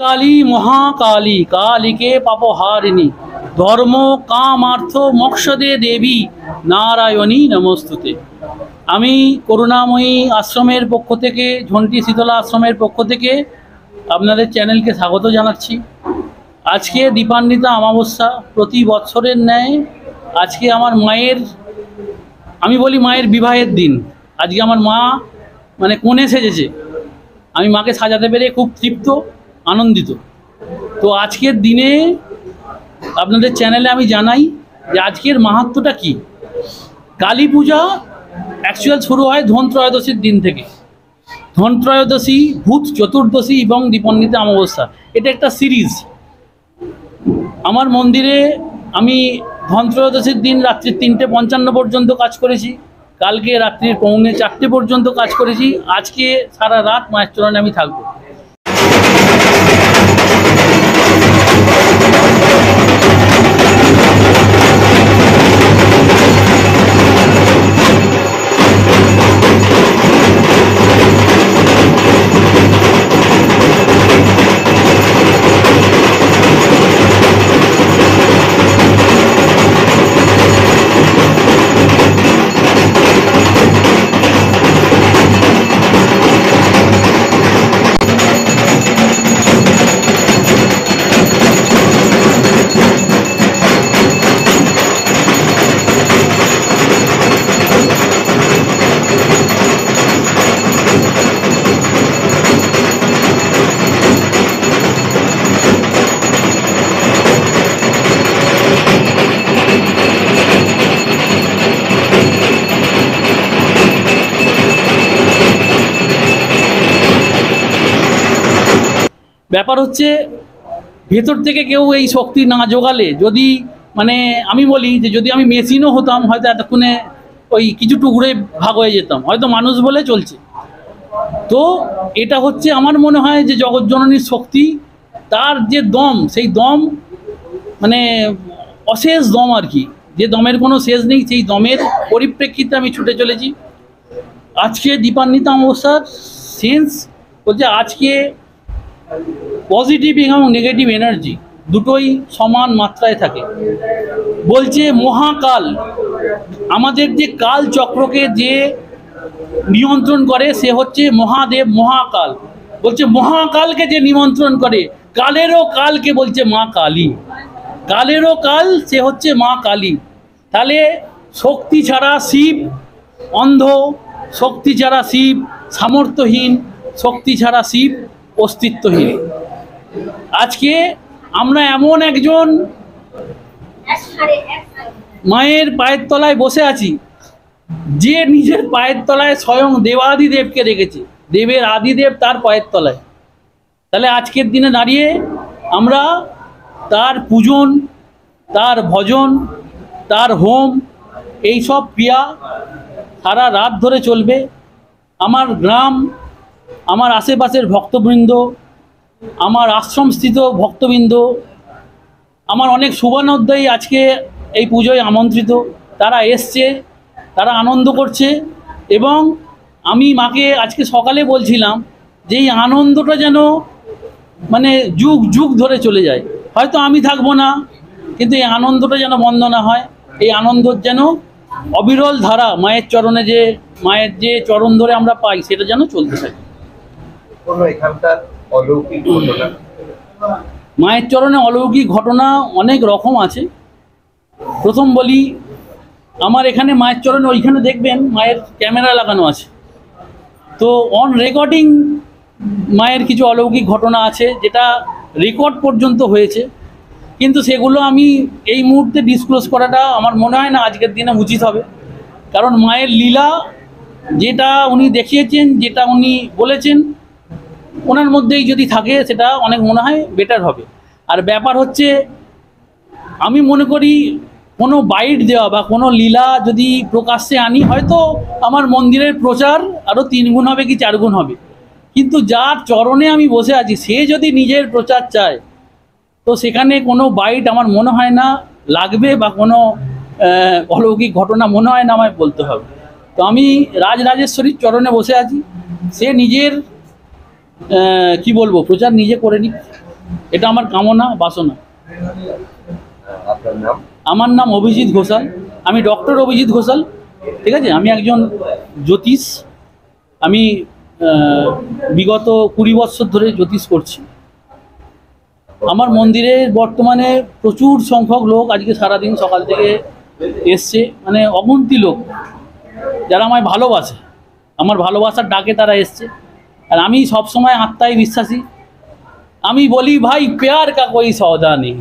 কালী মহাকালী কালীকে পাপহারিণী ধর্ম কাম অর্থ মোক্ষদে দেবী নারায়ণী নমস্তুতে। আমি করুণাময়ী আশ্রমের পক্ষ থেকে, ঝন্টি শীতলা আশ্রমের পক্ষ থেকে আপনাদের চ্যানেলকে স্বাগত জানাচ্ছি। আজকে দীপান্বিতা অমাবস্যা, প্রতি বছরের ন্যায় আজকে আমার মায়ের, আমি বলি মায়ের বিবাহের দিন। আজকে আমার মা মানে কোণে সেজেছে। আমি মাকে সাজাতে পেরে খুব তৃপ্ত, আনন্দিত। তো আজকের দিনে আপনাদের চ্যানেলে আমি জানাই যে আজকের মাহাত্ম্যটা কি। কালী পূজা অ্যাকচুয়াল শুরু হয় ধনত্রয়োদশীর দিন থেকে। ধনত্রয়োদশী, ভূত চতুর্দশী এবং দীপান্বিতা অমাবস্যা, এটা একটা সিরিজ। আমার মন্দিরে আমি ধনত্রয়োদশীর দিন রাত্রি 3:55 পর্যন্ত কাজ করেছি, কালকে রাত্রির 3:45 পর্যন্ত কাজ করেছি, আজকে সারা রাত মায়ের চরণে আমি থাকবো। ব্যাপার হচ্ছে, ভেতর থেকে কেউ এই শক্তি না জোগালে, যদি মানে আমি বলি যে যদি আমি মেশিনও হতাম, হয়তো এতক্ষণে ওই কিছু টুকরে ভাগ হয়ে যেতাম, হয়তো মানুষ বলে চলছে। তো এটা হচ্ছে আমার মনে হয় যে জগৎজননীর শক্তি, তার যে দম, সেই দম মানে অশেষ দম আর কি, যে দমের কোনো শেষ নেই, সেই দমের পরিপ্রেক্ষিতে আমি ছুটে চলেছি। আজকে দীপান্বিতা অমাবস্যার সেন্স বলছে আজকে পজিটিভ এবং নেগেটিভ এনার্জি দুটোই সমান মাত্রায় থাকে। বলছে মহাকাল, আমাদের যে কাল চক্রকে যে নিয়ন্ত্রণ করে সে হচ্ছে মহাদেব মহাকাল। বলছে মহাকালকে যে নিমন্ত্রণ করে, কালেরও কালকে বলছে মা কালী, কালেরও কাল সে হচ্ছে মা কালী। তাহলে শক্তি ছাড়া শিব অন্ধ, শক্তি ছাড়া শিব সামর্থ্যহীন, শক্তি ছাড়া শিব অস্তিত্বহীন। আজকে আমরা এমন একজন মায়ের পায়ের তলায় বসে আছি, যে নিজের পায়ের তলায় স্বয়ং দেবাদিদেবকে রেখেছে, দেবের আদিদেব তার পায়ের তলায়। তাহলে আজকের দিনে দাঁড়িয়ে আমরা তার পূজন, তার ভজন, তার হোম, এই সব ক্রিয়া সারা রাত ধরে চলবে। আমার গ্রাম, আমার আশেপাশের ভক্তবৃন্দ, আমার আশ্রমস্থিত ভক্তবৃন্দ, আমার অনেক শুভানুধ্যায়ী আজকে এই পুজোয় আমন্ত্রিত। তারা এসছে, তারা আনন্দ করছে। এবং আমি মাকে আজকে সকালে বলছিলাম যে এই আনন্দটা যেন মানে যুগ যুগ ধরে চলে যায়। হয়তো আমি থাকবো না, কিন্তু এই আনন্দটা যেন বন্ধ না হয়। এই আনন্দর যেন অবিরল ধারা মায়ের চরণে, যে মায়ের যে চরণ ধরে আমরা পাই, সেটা যেন চলতে থাকে। এখানকার অলৌকিক ঘটনা, মায়ের চরণে অলৌকিক ঘটনা অনেক রকম আছে। প্রথম বলি, আমার এখানে মায়ের চরণে ওইখানে দেখবেন মায়ের ক্যামেরা লাগানো আছে। তো অন রেকর্ডিং মায়ের কিছু অলৌকিক ঘটনা আছে, যেটা রেকর্ড পর্যন্ত হয়েছে, কিন্তু সেগুলো আমি এই মুহূর্তে ডিসক্লোজ করাটা আমার মনে হয় না আজকের দিনে উচিত হবে। কারণ মায়ের লীলা যেটা উনি দেখিয়েছেন, যেটা উনি বলেছেন, ওনার মধ্যেই যদি থাকে সেটা অনেক মনে হয় বেটার হবে। আর ব্যাপার হচ্ছে, আমি মনে করি কোনো বাইট দেওয়া বা কোনো লীলা যদি প্রকাশ্যে আনি, হয়তো আমার মন্দিরের প্রচার আরও 3 গুণ হবে কি 4 গুণ হবে। কিন্তু যার চরণে আমি বসে আছি, সে যদি নিজের প্রচার চায়, তো সেখানে কোনো বাইট আমার মনে হয় না লাগবে, বা কোনো অলৌকিক ঘটনা মনে হয় না আমায় বলতে হবে। তো আমি রাজরাজেশ্বরীর চরণে বসে আছি, সে নিজের কি বলবো প্রচার নিজে করে নিক। এটা আমার কামনা বাসনা। আপনার নাম? আমার নাম অভিজিৎ ঘোষাল, আমি ডক্টর অভিজিৎ ঘোষাল, ঠিক আছে। আমি একজন জ্যোতিষ, আমি বিগত 20 বছর ধরে জ্যোতিষ করছি। আমার মন্দিরে বর্তমানে প্রচুর সংখ্যক লোক আজকে সারাদিন সকাল থেকে এসছে, মানে অগুন্তি লোক যারা আমায় ভালোবাসে, আমার ভালোবাসার ডাকে তারা এসছে। আর আমি সবসময় আত্মায় বিশ্বাসী। আমি বলি ভাই প্যার কা কোই সওদা নেই।